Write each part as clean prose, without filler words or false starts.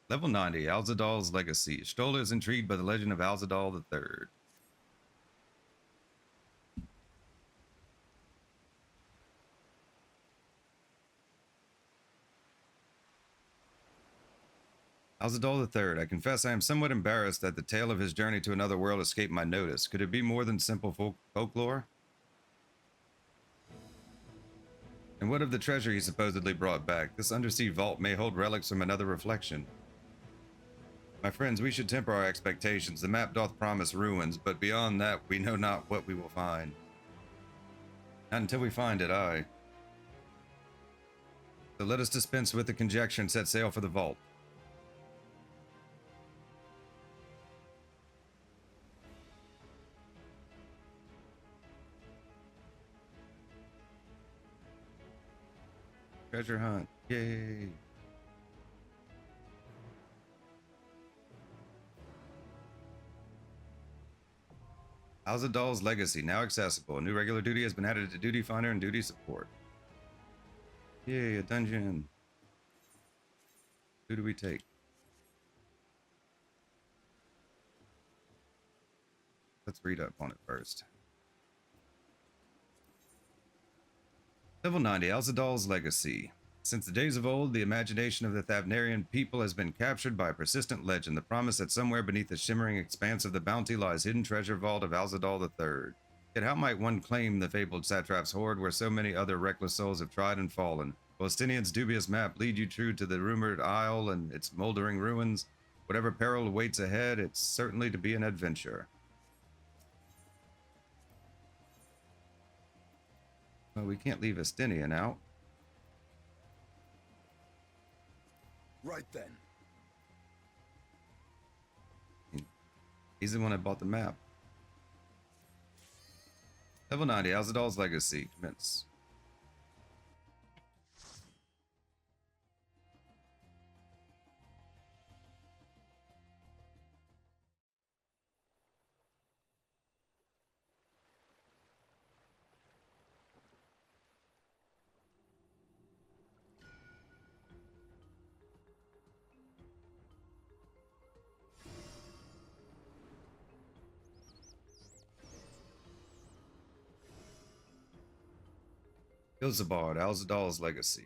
Level 90, Alzadaal's Legacy. Stola is intrigued by the legend of Alzadaal III. Alzadaal III. I confess I am somewhat embarrassed that the tale of his journey to another world escaped my notice. Could it be more than simple folklore? And what of the treasure he supposedly brought back? This undersea vault may hold relics from another reflection. My friends, we should temper our expectations. The map doth promise ruins, but beyond that we know not what we will find. Not until we find it, aye. So let us dispense with the conjecture and set sail for the vault. Treasure hunt. Yay. Alzadaal's Legacy, now accessible. A new regular duty has been added to Duty Finder and Duty Support. Yay, a dungeon. Who do we take? Let's read up on it first. Level 90, Alzadaal's Legacy. Since the days of old, the imagination of the Thavnarian people has been captured by a persistent legend, the promise that somewhere beneath the shimmering expanse of the bounty lies hidden treasure vault of Alzadaal III. Yet how might one claim the fabled satrap's hoard where so many other reckless souls have tried and fallen? Will Estinian's dubious map lead you true to the rumored isle and its moldering ruins? Whatever peril awaits ahead, it's certainly to be an adventure. Well, we can't leave Estinian out. Right then. He's the one that bought the map. Level 90, Alzadaal's Legacy. Commence. Ilzabard, Alzadaal's Legacy.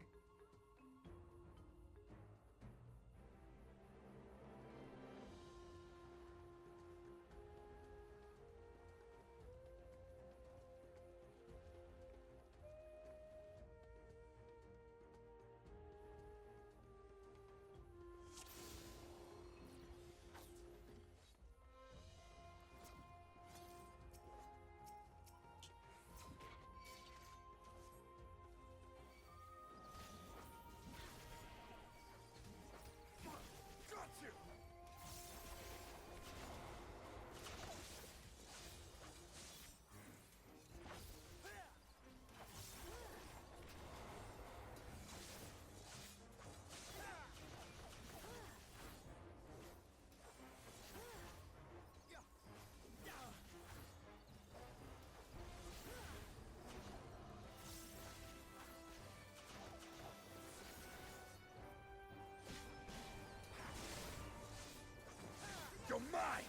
You're mine!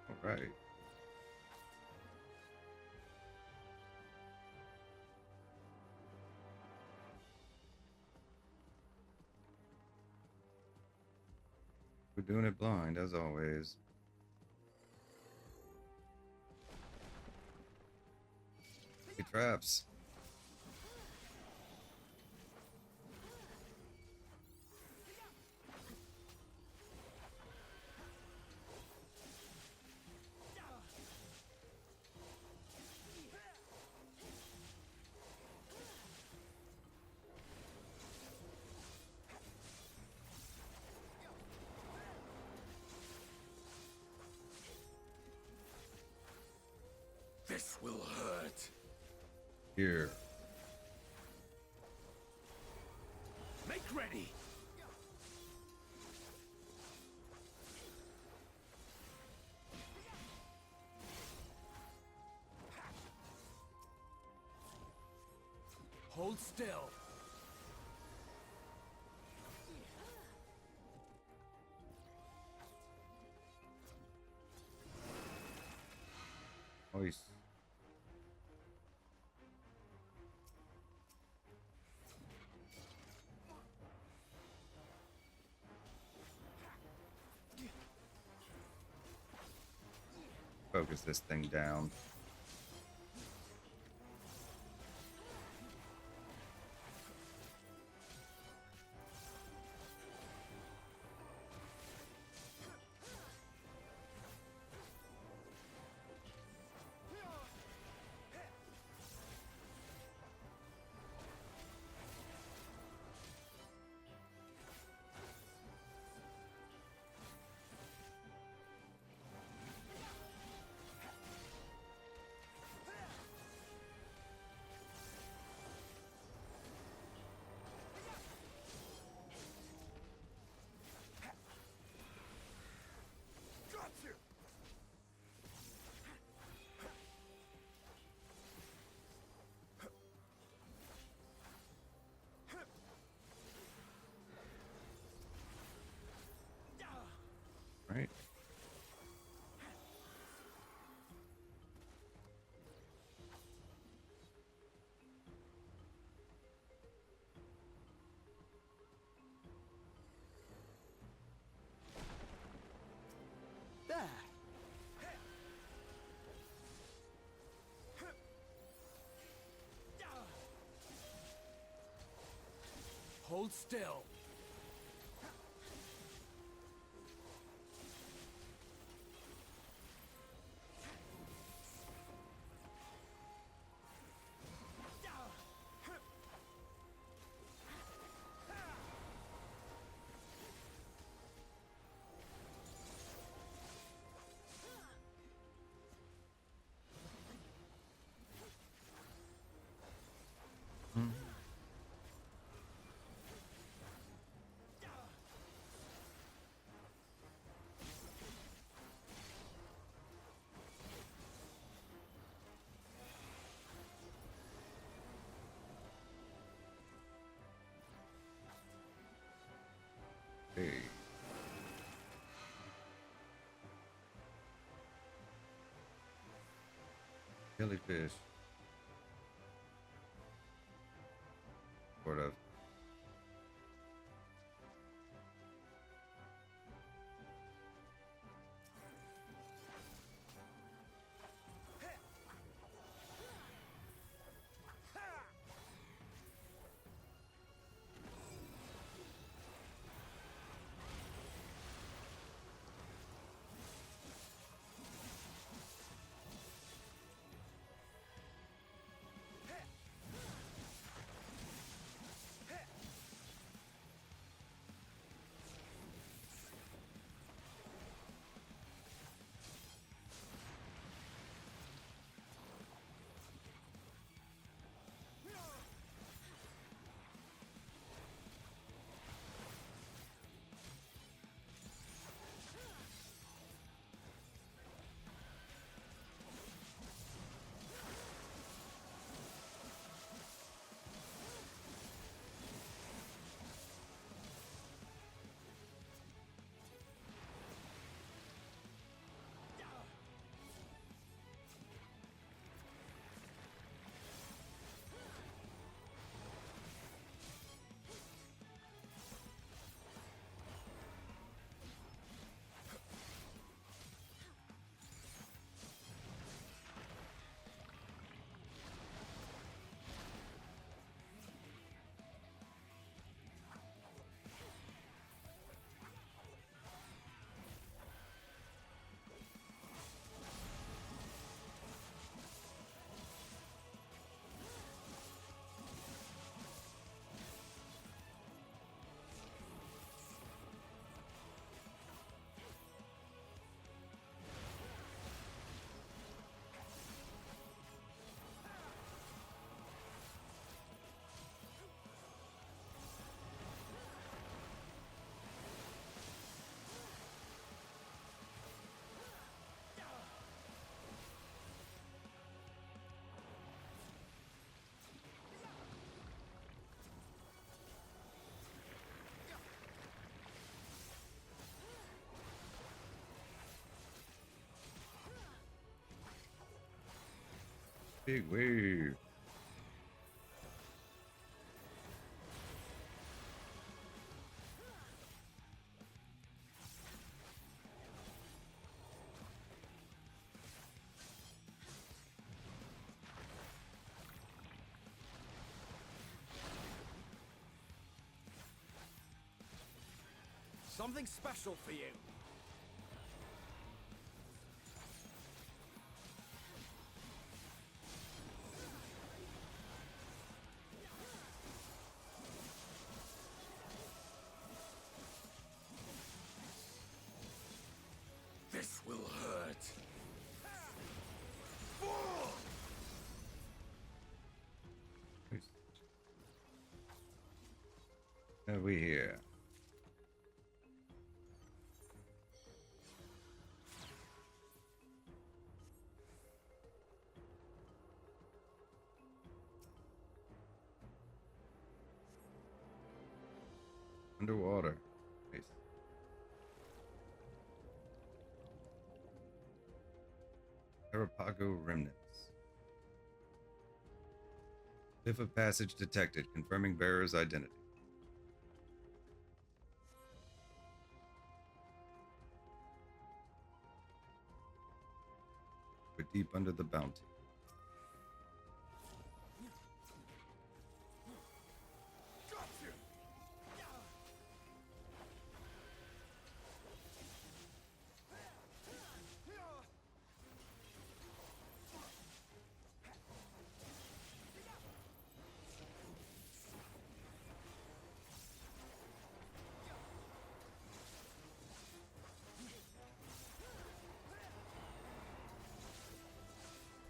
All right. We're doing it blind, as always. Get traps. This will hurt. Here. Make ready. Hold still. Nice. Focus this thing down. Got you. Right. There. Hold still. Hey. Jellyfish. Sort of. Big wave. Something special for you. This will hurt. What have we here? Underwater. Nice. Arapago remnants. Cliff of passage detected, confirming bearer's identity. We're deep under the bounty.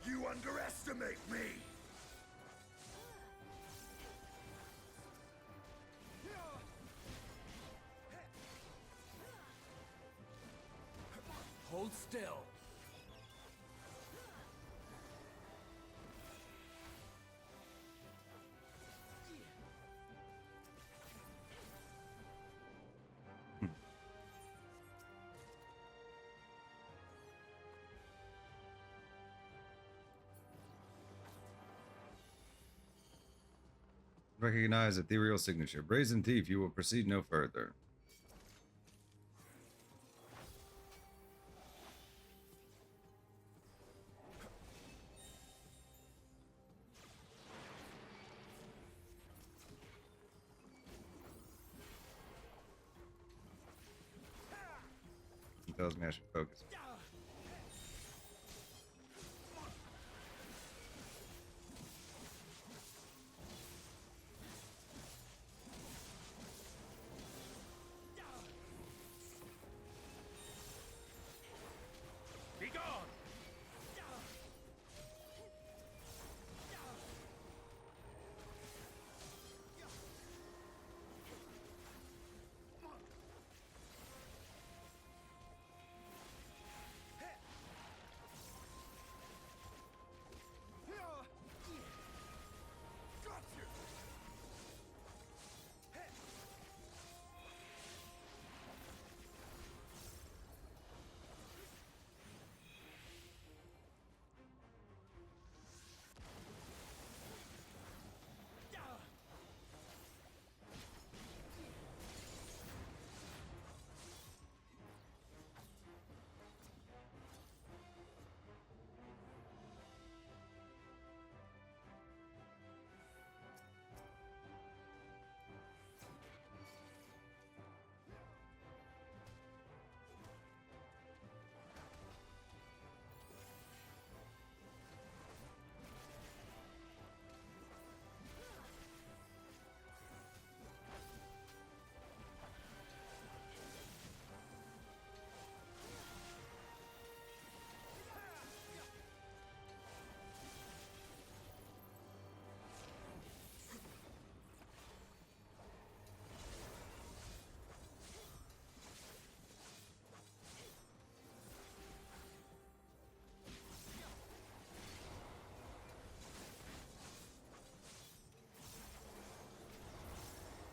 You underestimate me! Hold still. Recognize ethereal signature. Brazen thief, you will proceed no further. It tells me I should focus. Be gone!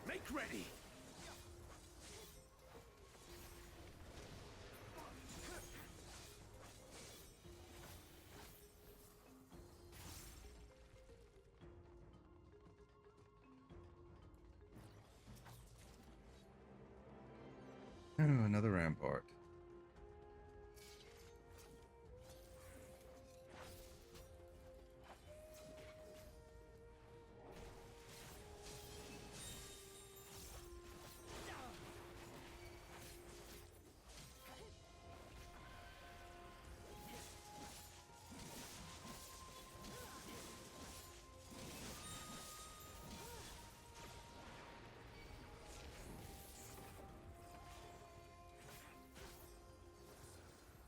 Make ready! Oh, another rampart.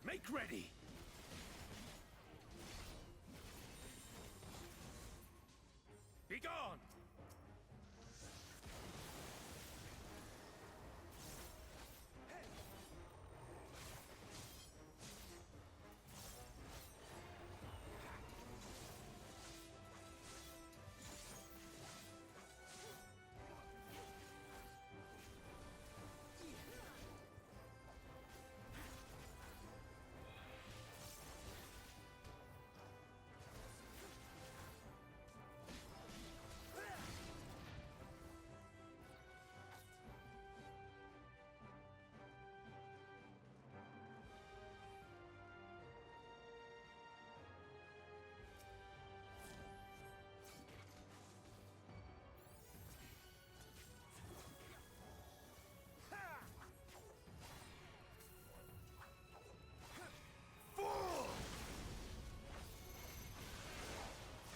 Make ready! Be gone!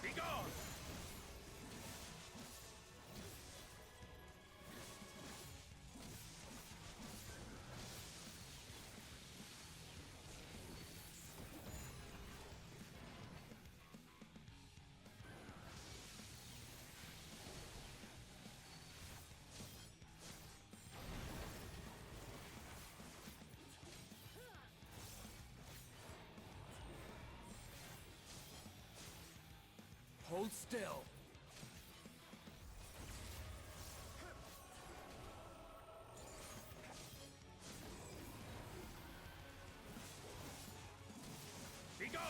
Be gone! Hold still. Be gone!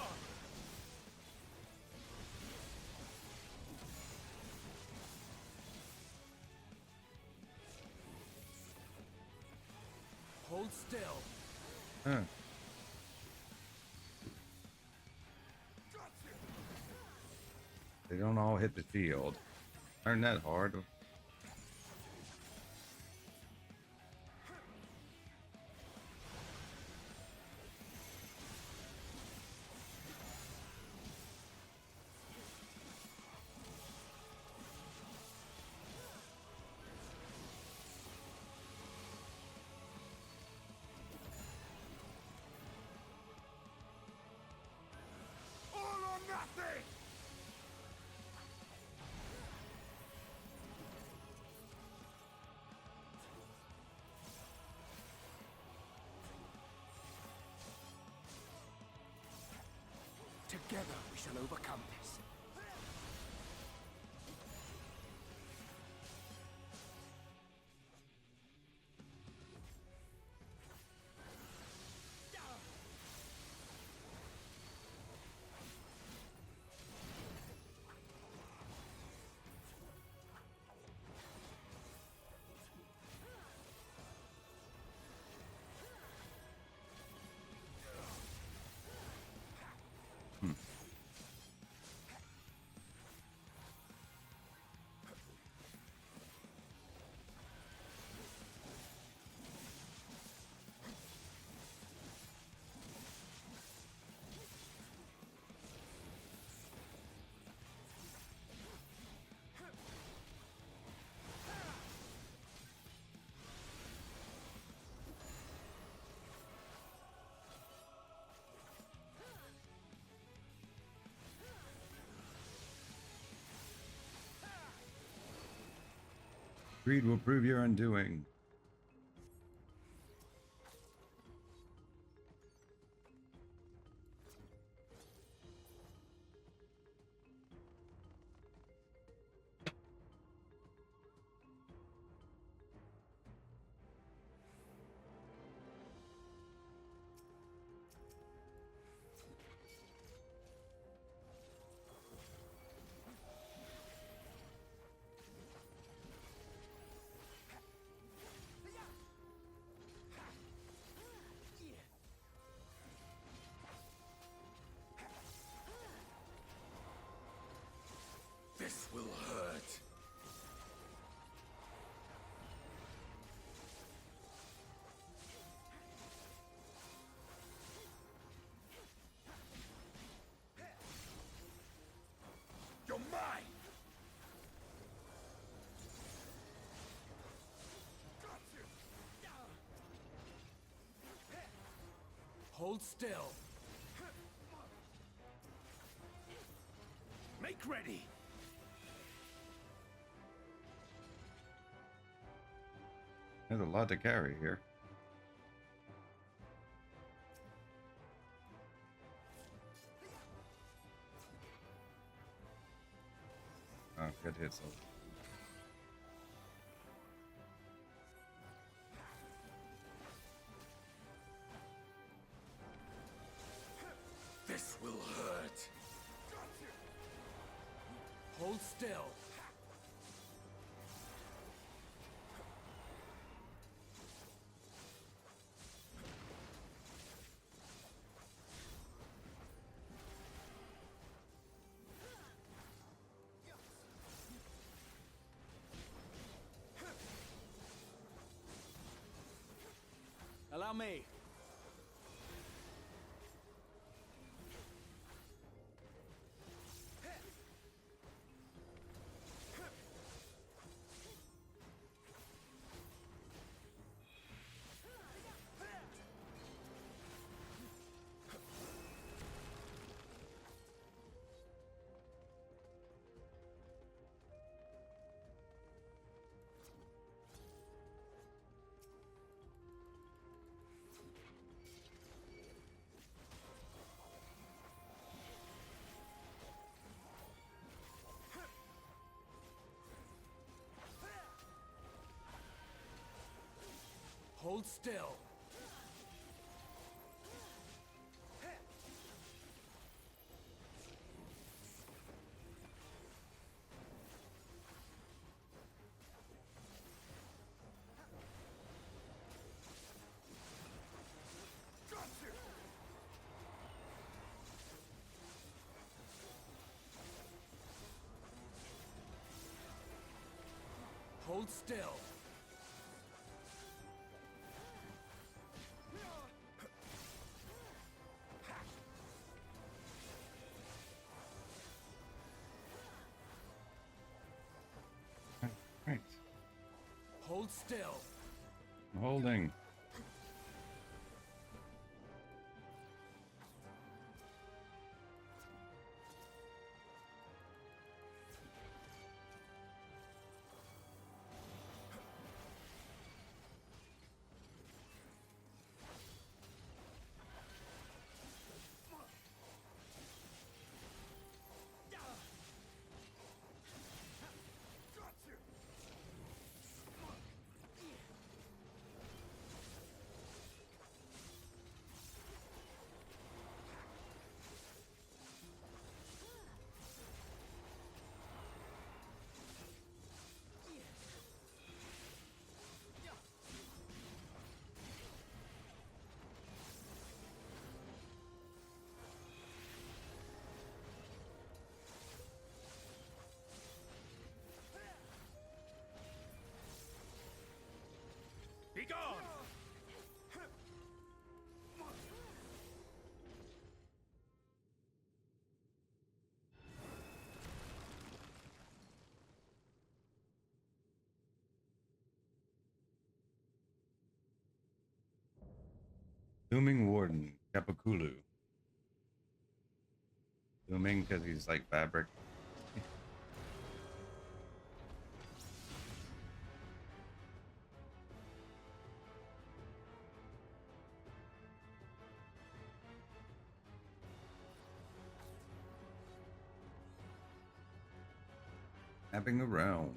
Hold still. Huh. They don't all hit the field. Aren't that hard? All or nothing! Together we shall overcome this. Greed will prove your undoing. Hold still. Make ready. There's a lot to carry here. Oh, good hits. This will hurt. Hold still. Allow me. Hold still. Hold still. Right. Hold still. I'm holding. Be gone! Dooming Warden, Kapakulu. Dooming because he's like fabric. Snapping around.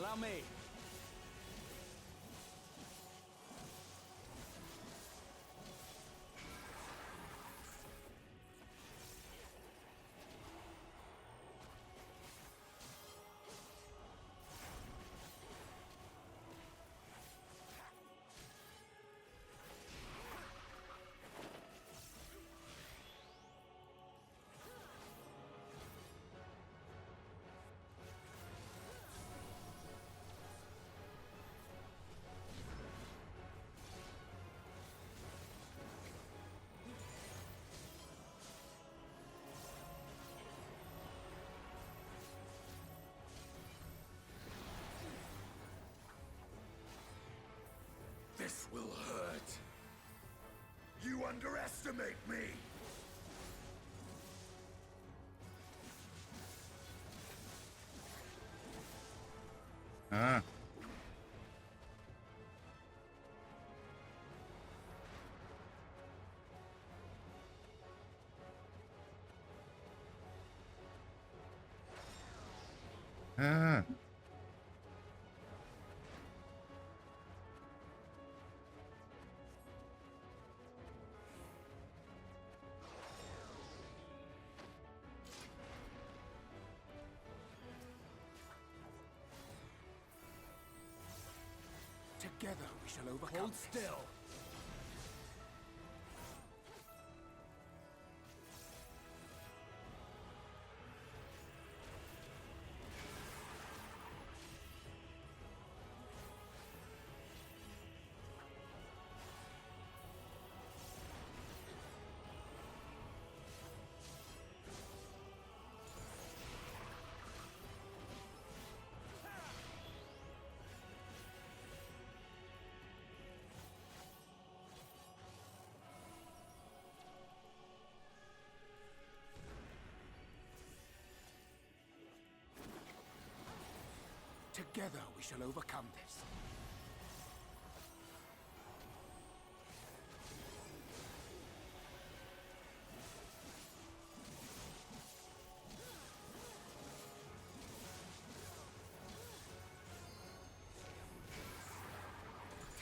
Allow me. This will hurt. You underestimate me! Ah. Ah. Together we shall overcome. Hold still. Together we shall overcome this.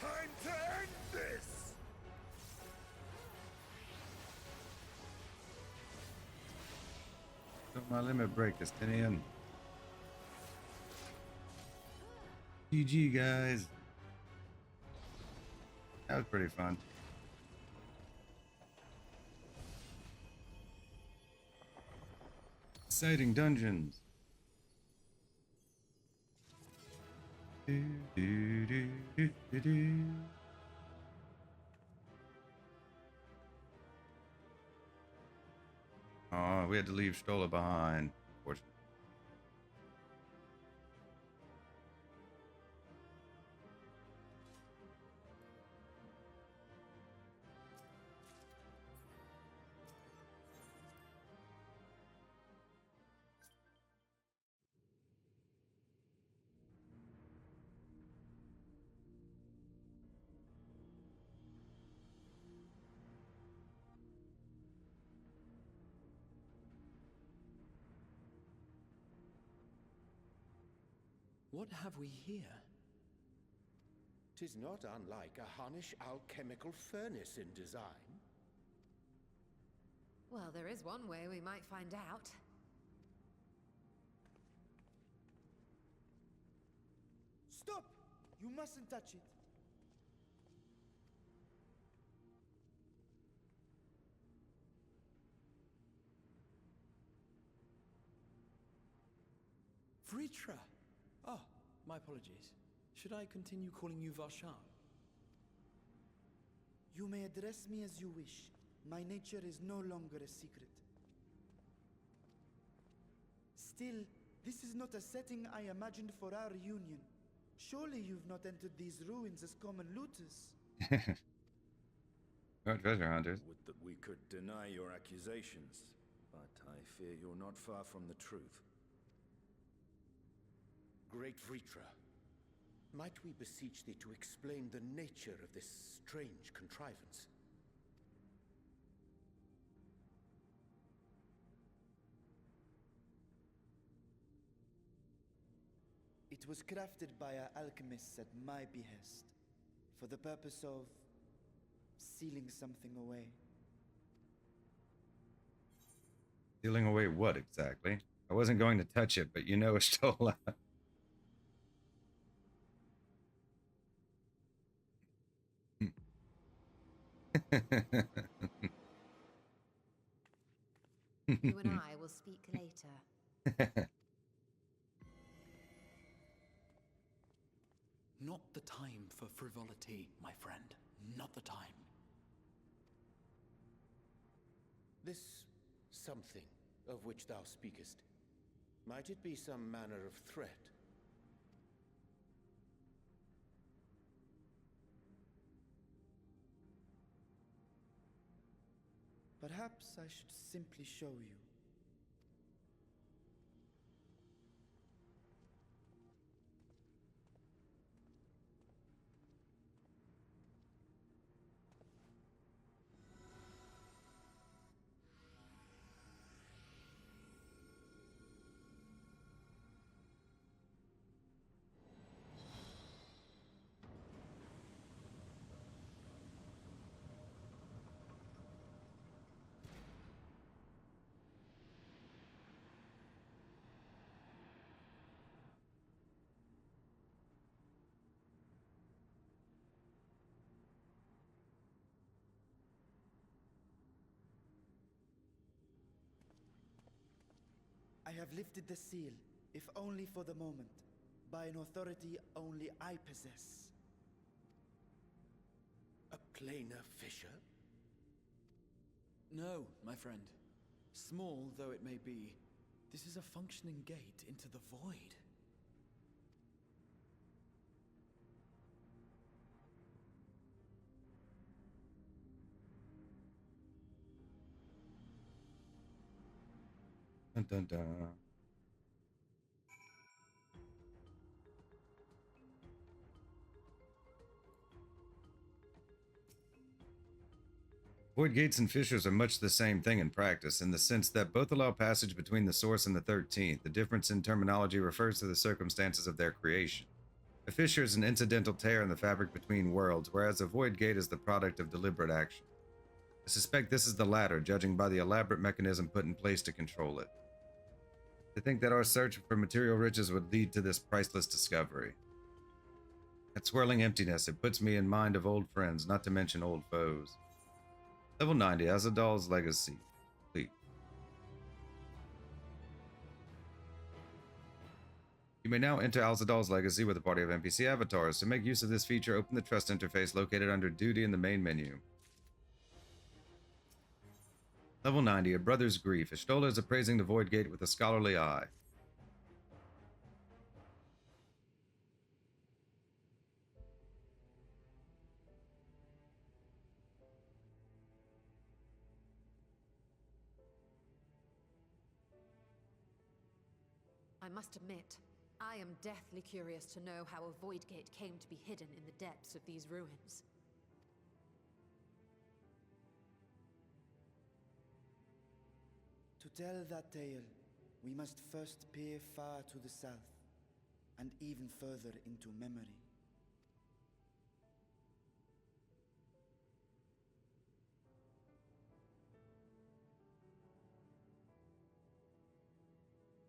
Time to end this! Got my limit break is 10 in. GG, guys. That was pretty fun. Exciting dungeons. Do, do, do, do, do, do. Oh, we had to leave Stola behind. Unfortunately. What have we here? 'Tis not unlike a Hunnish alchemical furnace in design. Well, there is one way we might find out. Stop! You mustn't touch it. Vritra! Ah, my apologies. Should I continue calling you Varshan? You may address me as you wish. My nature is no longer a secret. Still, this is not a setting I imagined for our reunion. Surely you've not entered these ruins as common looters. We're treasure hunters. Would that we could deny your accusations, but I fear you're not far from the truth. Great Vritra, might we beseech thee to explain the nature of this strange contrivance? It was crafted by our alchemists at my behest, for the purpose of sealing something away. Sealing away what exactly? I wasn't going to touch it, but you know it's still alive. You and I will speak later. Not the time for frivolity, my friend. Not the time. This something of which thou speakest, might it be some manner of threat? Perhaps I should simply show you. I have lifted the seal, if only for the moment, by an authority only I possess. A planar fissure? No, my friend. Small though it may be, this is a functioning gate into the void. Dun, dun, dun. Void gates and fissures are much the same thing in practice, in the sense that both allow passage between the source and the 13th. The difference in terminology refers to the circumstances of their creation. A fissure is an incidental tear in the fabric between worlds, whereas a void gate is the product of deliberate action. I suspect this is the latter, judging by the elaborate mechanism put in place to control it. To think that our search for material riches would lead to this priceless discovery. That swirling emptiness, it puts me in mind of old friends, not to mention old foes. Level 90, Alzadaal's Legacy. Complete. You may now enter Alzadaal's Legacy with a party of NPC avatars. To make use of this feature, open the Trust interface located under Duty in the main menu. Level 90, A Brother's Grief. Ishtola is appraising the Void Gate with a scholarly eye. I must admit, I am deathly curious to know how a void gate came to be hidden in the depths of these ruins. To tell that tale, we must first peer far to the south, and even further into memory.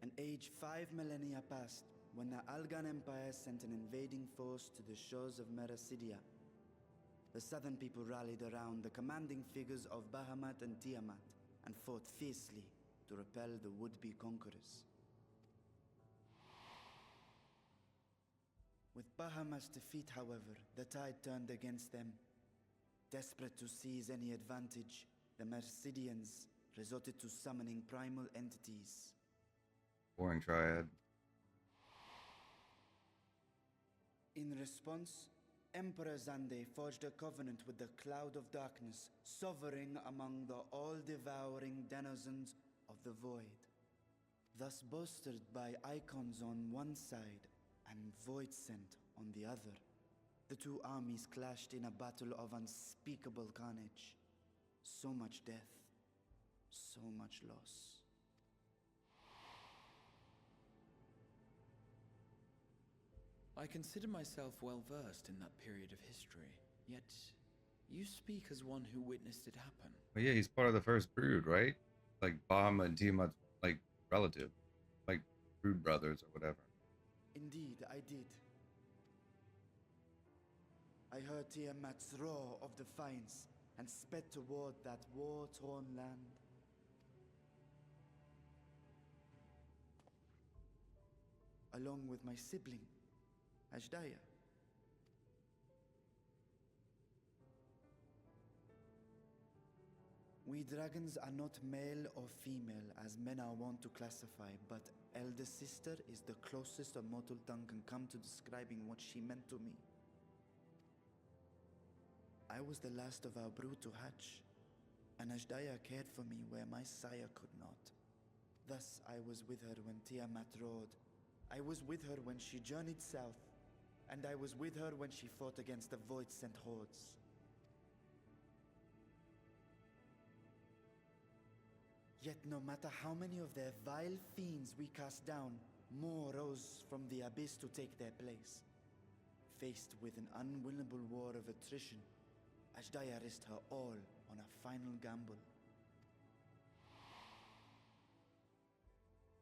An age 5 millennia passed when the Algan Empire sent an invading force to the shores of Merasidia. The southern people rallied around the commanding figures of Bahamut and Tiamat and fought fiercely to repel the would-be conquerors. With Bahamut's defeat, however, the tide turned against them. Desperate to seize any advantage, the Mercidians resorted to summoning primal entities. Boring triad. In response, Emperor Zande forged a covenant with the Cloud of Darkness, sovereign among the all-devouring denizens of the Void. Thus bolstered by icons on one side and Void Scent on the other, the two armies clashed in a battle of unspeakable carnage. So much death, so much loss. I consider myself well versed in that period of history, yet you speak as one who witnessed it happen. But yeah, he's part of the first brood, right? Like Bahama and Tiamat's like relative, like brood brothers or whatever. Indeed, I did. I heard Tiamat's roar of defiance and sped toward that war-torn land. Along with my sibling, Ashdaya. We dragons are not male or female as men are wont to classify, but elder sister is the closest a mortal tongue can come to describing what she meant to me. I was the last of our brood to hatch, and Ashdaya cared for me where my sire could not. Thus I was with her when Tiamat roared. I was with her when she journeyed south, and I was with her when she fought against the Void-sent hordes. Yet no matter how many of their vile fiends we cast down, more rose from the abyss to take their place. Faced with an unwinnable war of attrition, Ashdaya risked her all on a final gamble.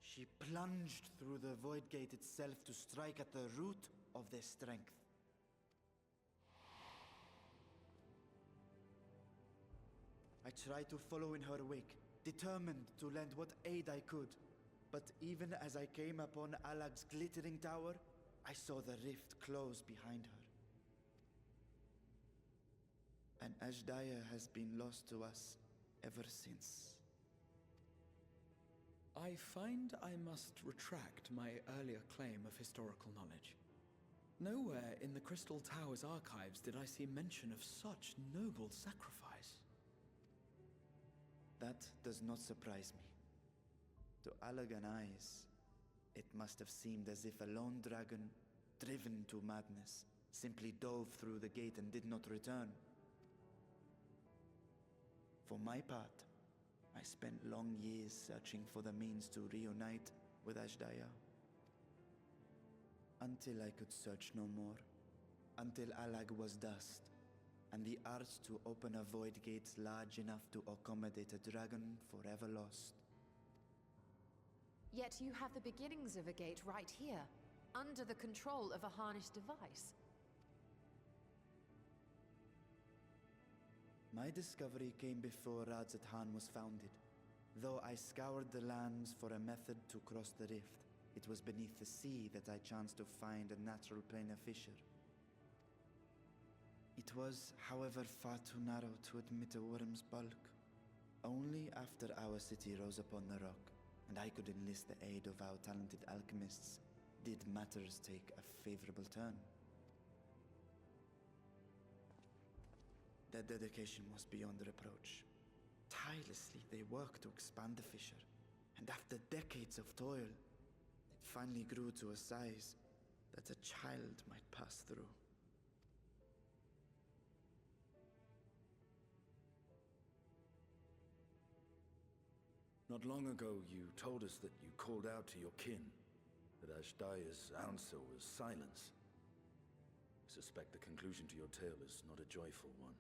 She plunged through the Void Gate itself to strike at the root of their strength. I tried to follow in her wake, determined to lend what aid I could. But even as I came upon Alag's glittering tower, I saw the rift close behind her. And Ashdaya has been lost to us ever since. I find I must retract my earlier claim of historical knowledge. Nowhere in the Crystal Tower's archives did I see mention of such noble sacrifice. That does not surprise me. To Allagan eyes, it must have seemed as if a lone dragon, driven to madness, simply dove through the gate and did not return. For my part, I spent long years searching for the means to reunite with Ashdaya. Until I could search no more. Until Alag was dust, and the art to open a void gate large enough to accommodate a dragon forever lost. Yet you have the beginnings of a gate right here, under the control of a harnessed device. My discovery came before Alzadaal was founded. Though I scoured the lands for a method to cross the rift, it was beneath the sea that I chanced to find a natural planar fissure. It was, however, far too narrow to admit a worm's bulk. Only after our city rose upon the rock, and I could enlist the aid of our talented alchemists, did matters take a favorable turn. Their dedication was beyond reproach. Tirelessly they worked to expand the fissure, and after decades of toil, it finally grew to a size that a child might pass through. Not long ago, you told us that you called out to your kin, that Ashdaya's answer was silence. I suspect the conclusion to your tale is not a joyful one.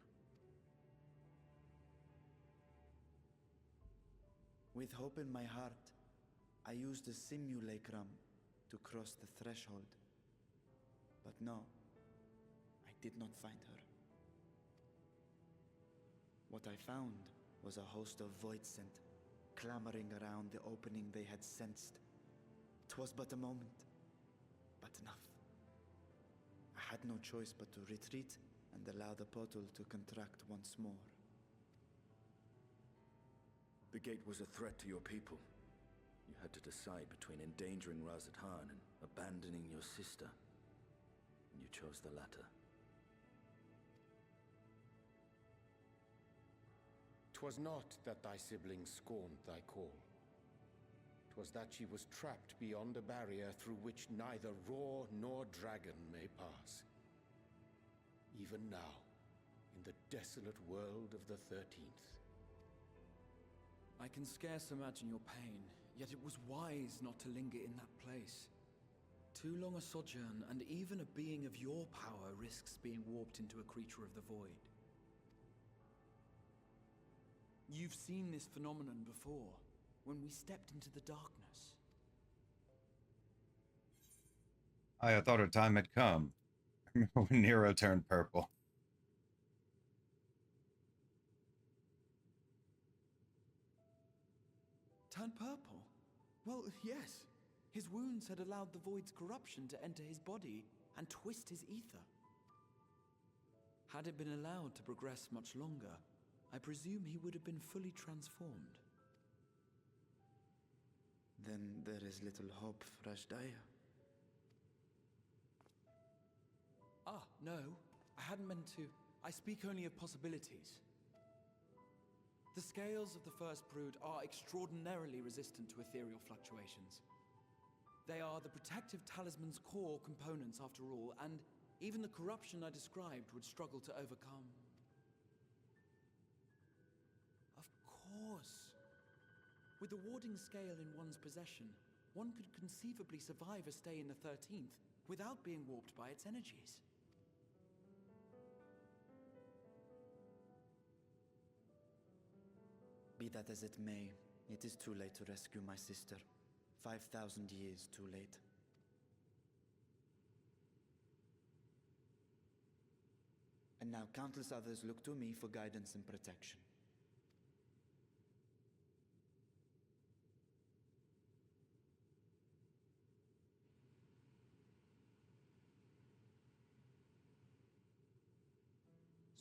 With hope in my heart, I used a simulacrum to cross the threshold. But no, I did not find her. What I found was a host of Void-sent, clamoring around the opening they had sensed. 'Twas but a moment, but enough. I had no choice but to retreat and allow the portal to contract once more. The gate was a threat to your people. You had to decide between endangering Alzadaal and abandoning your sister. And you chose the latter. 'Twas not that thy sibling scorned thy call. 'Twas that she was trapped beyond a barrier through which neither roar nor dragon may pass. Even now, in the desolate world of the 13th. I can scarce imagine your pain, yet it was wise not to linger in that place. Too long a sojourn, and even a being of your power risks being warped into a creature of the void. You've seen this phenomenon before, when we stepped into the darkness. I thought her time had come. Remember when Nero turned purple? Turned purple? Well, yes. His wounds had allowed the void's corruption to enter his body and twist his ether. Had it been allowed to progress much longer, I presume he would have been fully transformed. Then there is little hope for Ashdaya. Ah, no. I hadn't meant to. I speak only of possibilities. The scales of the First Brood are extraordinarily resistant to ethereal fluctuations. They are the protective talisman's core components after all, and even the corruption I described would struggle to overcome. Of course. With the warding scale in one's possession, one could conceivably survive a stay in the 13th without being warped by its energies. Be that as it may, it is too late to rescue my sister. 5,000 years too late. And now countless others look to me for guidance and protection.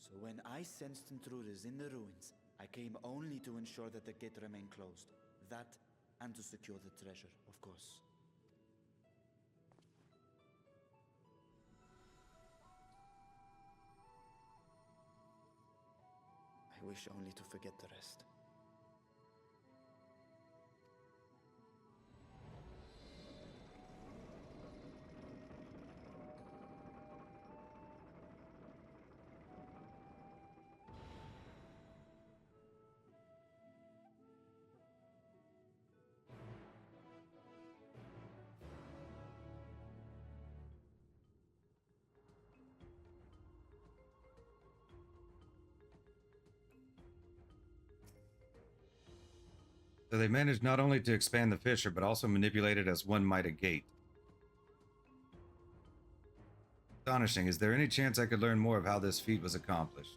So when I sensed intruders in the ruins, I came only to ensure that the gate remained closed. That, and to secure the treasure, of course. I wish only to forget the rest. So they managed not only to expand the fissure, but also manipulate it as one might a gate. Astonishing. Is there any chance I could learn more of how this feat was accomplished?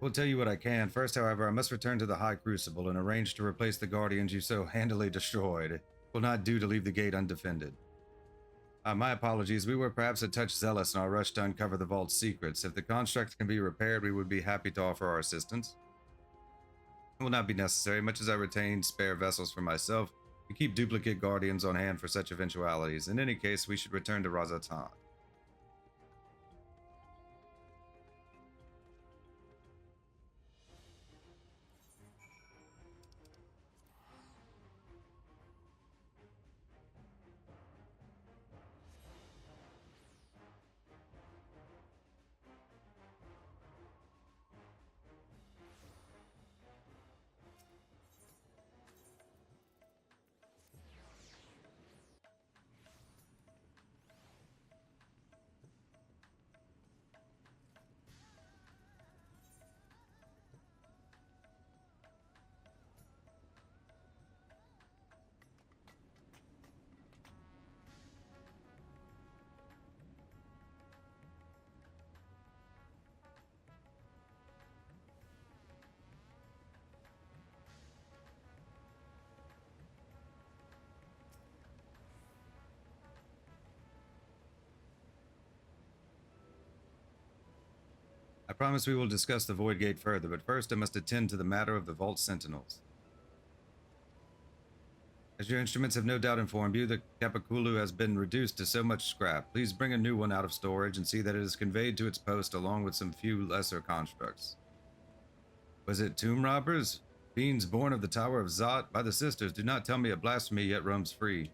We'll tell you what I can. First, however, I must return to the High Crucible and arrange to replace the Guardians you so handily destroyed. It will not do to leave the gate undefended. My apologies. We were perhaps a touch zealous in our rush to uncover the vault's secrets. If the construct can be repaired, we would be happy to offer our assistance. It will not be necessary. Much as I retain spare vessels for myself, we keep duplicate Guardians on hand for such eventualities. In any case, we should return to Razatan. I promise we will discuss the Void Gate further, but first I must attend to the matter of the Vault Sentinels. As your instruments have no doubt informed you, the Capiculu has been reduced to so much scrap. Please bring a new one out of storage and see that it is conveyed to its post along with some few lesser constructs. Was it tomb robbers? Fiends born of the Tower of Zot? By the sisters, do not tell me a blasphemy yet roams free.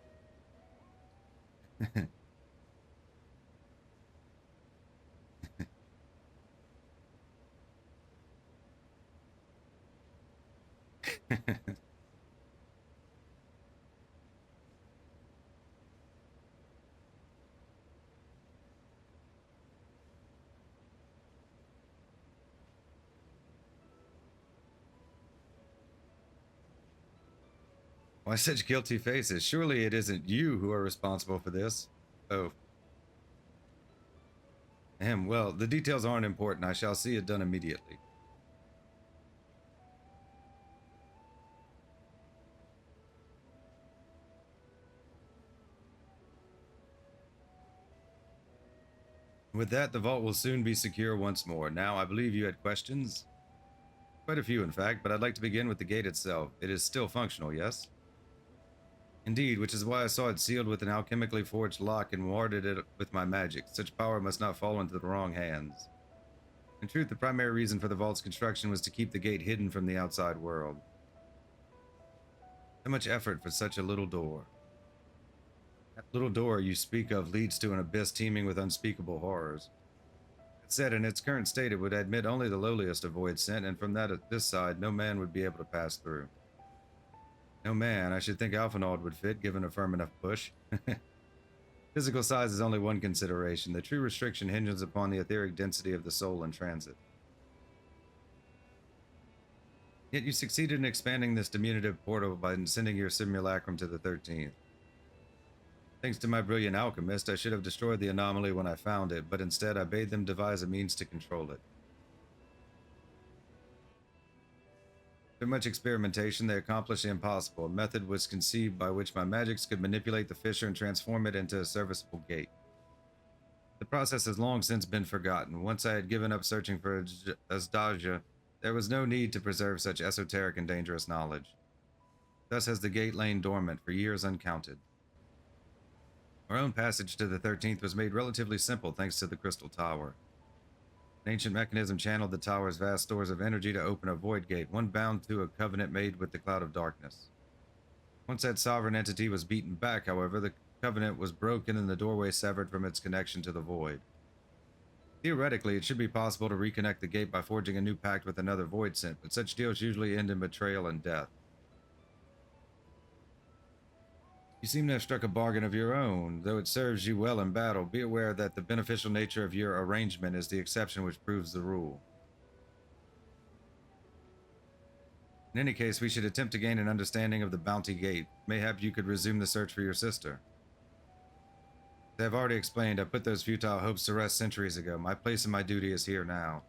Why such guilty faces? Surely it isn't you who are responsible for this. Oh. Well, the details aren't important. I shall see it done immediately. With that, the vault will soon be secure once more. Now, I believe you had questions? Quite a few, in fact, but I'd like to begin with the gate itself. It is still functional, yes? Indeed, which is why I saw it sealed with an alchemically forged lock and warded it with my magic. Such power must not fall into the wrong hands. In truth, the primary reason for the vault's construction was to keep the gate hidden from the outside world. So much effort for such a little door. That little door you speak of leads to an abyss teeming with unspeakable horrors. It said in its current state it would admit only the lowliest of void sent, and from that at this side no man would be able to pass through. No man, I should think Alphinaud would fit, given a firm enough push. Physical size is only one consideration. The true restriction hinges upon the etheric density of the soul in transit. Yet you succeeded in expanding this diminutive portal by sending your simulacrum to the 13th. Thanks to my brilliant alchemist, I should have destroyed the anomaly when I found it, but instead I bade them devise a means to control it. After much experimentation, they accomplished the impossible. A method was conceived by which my magics could manipulate the fissure and transform it into a serviceable gate. The process has long since been forgotten. Once I had given up searching for Azdaja, there was no need to preserve such esoteric and dangerous knowledge. Thus has the gate lain dormant for years uncounted. Our own passage to the 13th was made relatively simple thanks to the Crystal Tower. An ancient mechanism channeled the tower's vast stores of energy to open a void gate, one bound to a covenant made with the Cloud of Darkness. Once that sovereign entity was beaten back, however, the covenant was broken and the doorway severed from its connection to the void. Theoretically, it should be possible to reconnect the gate by forging a new pact with another void sent, but such deals usually end in betrayal and death. You seem to have struck a bargain of your own. Though it serves you well in battle, be aware that the beneficial nature of your arrangement is the exception which proves the rule. In any case, we should attempt to gain an understanding of the Bounty Gate. Mayhap you could resume the search for your sister. As I have already explained, I put those futile hopes to rest centuries ago. My place and my duty is here now.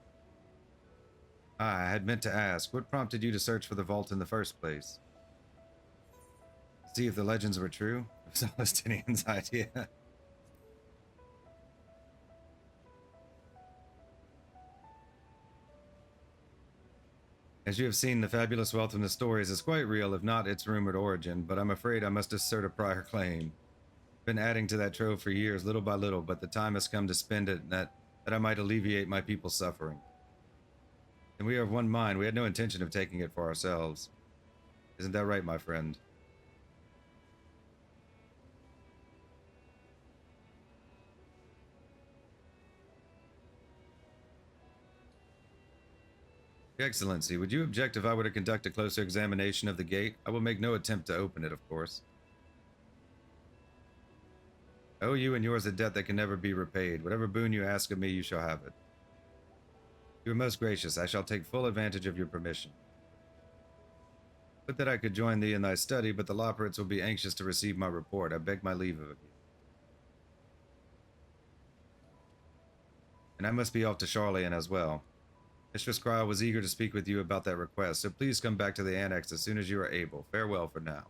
I had meant to ask, what prompted you to search for the vault in the first place? See if the legends were true? It was Celestinian's idea. As you have seen, the fabulous wealth in the stories is quite real, if not its rumored origin, but I'm afraid I must assert a prior claim. Been adding to that trove for years, little by little, but the time has come to spend it that I might alleviate my people's suffering. And we are of one mind. We had no intention of taking it for ourselves. Isn't that right, my friend? Your Excellency, would you object if I were to conduct a closer examination of the gate? I will make no attempt to open it, of course. I owe you and yours a debt that can never be repaid. Whatever boon you ask of me, you shall have it. You are most gracious. I shall take full advantage of your permission. Would that I could join thee in thy study, but the Loporrits will be anxious to receive my report. I beg my leave of you. And I must be off to Charlian as well. Mistress Cryle was eager to speak with you about that request, so please come back to the Annex as soon as you are able. Farewell for now.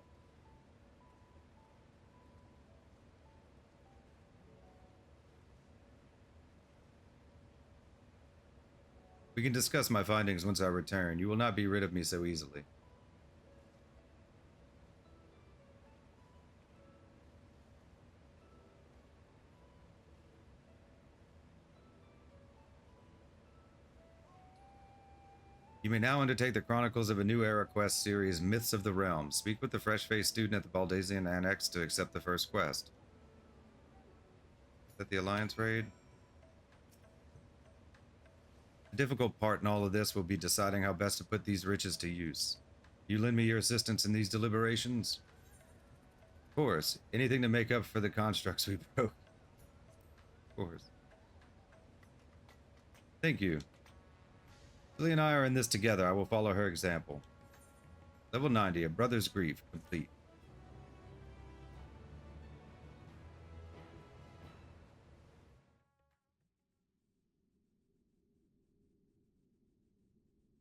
We can discuss my findings once I return. You will not be rid of me so easily. You may now undertake the Chronicles of a New Era quest series, Myths of the Realm. Speak with the fresh-faced student at the Baldasian Annex to accept the first quest. Is that the Alliance raid? The difficult part in all of this will be deciding how best to put these riches to use. You lend me your assistance in these deliberations? Of course. Anything to make up for the constructs we broke. Of course. Thank you. Lily and I are in this together. I will follow her example. Level 90, A Brother's Grief, complete.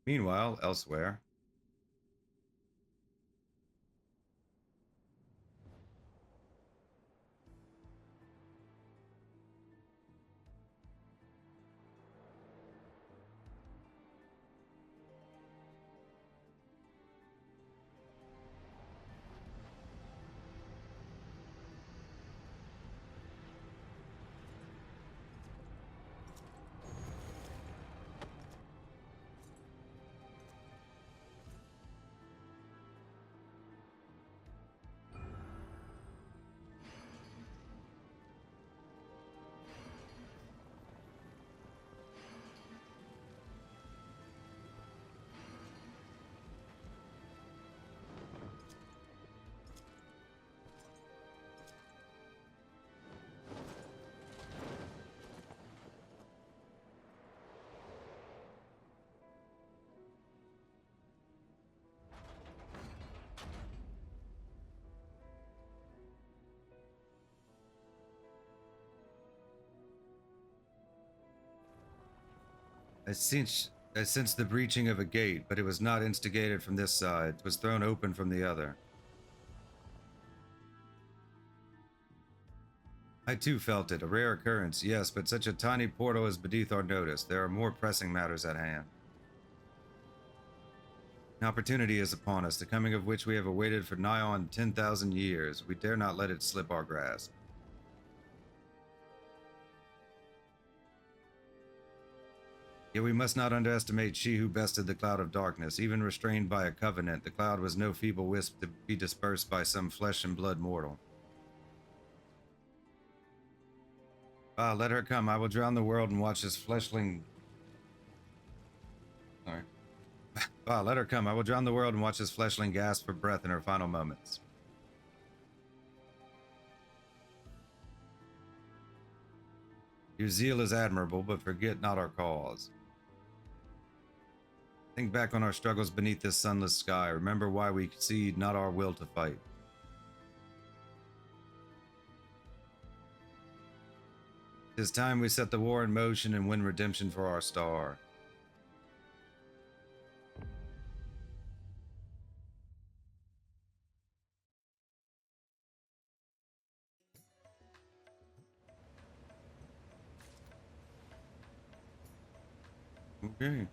Meanwhile, elsewhere. I sensed the breaching of a gate, but it was not instigated from this side. It was thrown open from the other. I too felt it. A rare occurrence, yes, but such a tiny portal is beneath our notice. There are more pressing matters at hand. An opportunity is upon us, the coming of which we have awaited for nigh on 10,000 years. We dare not let it slip our grasp. Yet we must not underestimate she who bested the cloud of darkness. Even restrained by a covenant, the cloud was no feeble wisp to be dispersed by some flesh and blood mortal. Ah, let her come. I will drown the world and watch this fleshling... Sorry. Ah, let her come. I will drown the world and watch this fleshling gasp for breath in her final moments. Your zeal is admirable, but forget not our cause. Think back on our struggles beneath this sunless sky. Remember why we cede not our will to fight. It is time we set the war in motion and win redemption for our star. Okay.